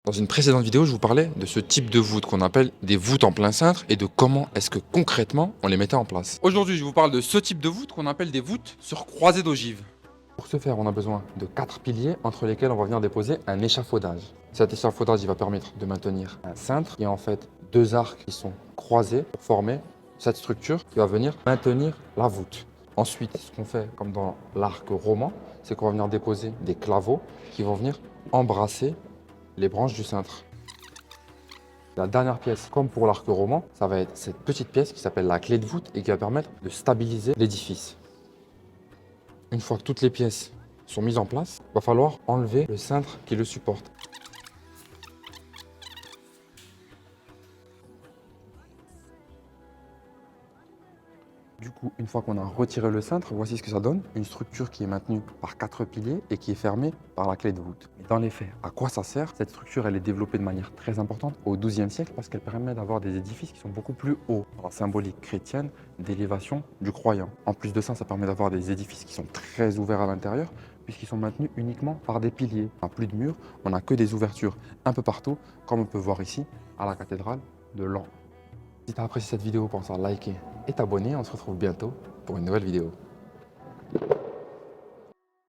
Dans une précédente vidéo, je vous parlais de ce type de voûte qu'on appelle des voûtes en plein cintre et de comment est-ce que concrètement on les mettait en place. Aujourd'hui, je vous parle de ce type de voûte qu'on appelle des voûtes sur croisée d'ogives. Pour ce faire, on a besoin de 4 piliers entre lesquels on va venir déposer un échafaudage. Cet échafaudage, il va permettre de maintenir un cintre et en fait 2 arcs qui sont croisés pour former cette structure qui va venir maintenir la voûte. Ensuite, ce qu'on fait comme dans l'arc roman, c'est qu'on va venir déposer des claveaux qui vont venir embrasser les branches du cintre. La dernière pièce, comme pour l'arc roman, ça va être cette petite pièce qui s'appelle la clé de voûte et qui va permettre de stabiliser l'édifice. Une fois que toutes les pièces sont mises en place, il va falloir enlever le cintre qui le supporte. Du coup, une fois qu'on a retiré le cintre, voici ce que ça donne. Une structure qui est maintenue par 4 piliers et qui est fermée par la clé de voûte. Dans les faits, à quoi ça sert? Cette structure, elle est développée de manière très importante au XIIe siècle parce qu'elle permet d'avoir des édifices qui sont beaucoup plus hauts, dans la symbolique chrétienne d'élévation du croyant. En plus de ça, ça permet d'avoir des édifices qui sont très ouverts à l'intérieur puisqu'ils sont maintenus uniquement par des piliers. On n'a plus de murs, on n'a que des ouvertures un peu partout, comme on peut voir ici à la cathédrale de Laon. Si tu as apprécié cette vidéo, pense à liker et t'abonner. On se retrouve bientôt pour une nouvelle vidéo.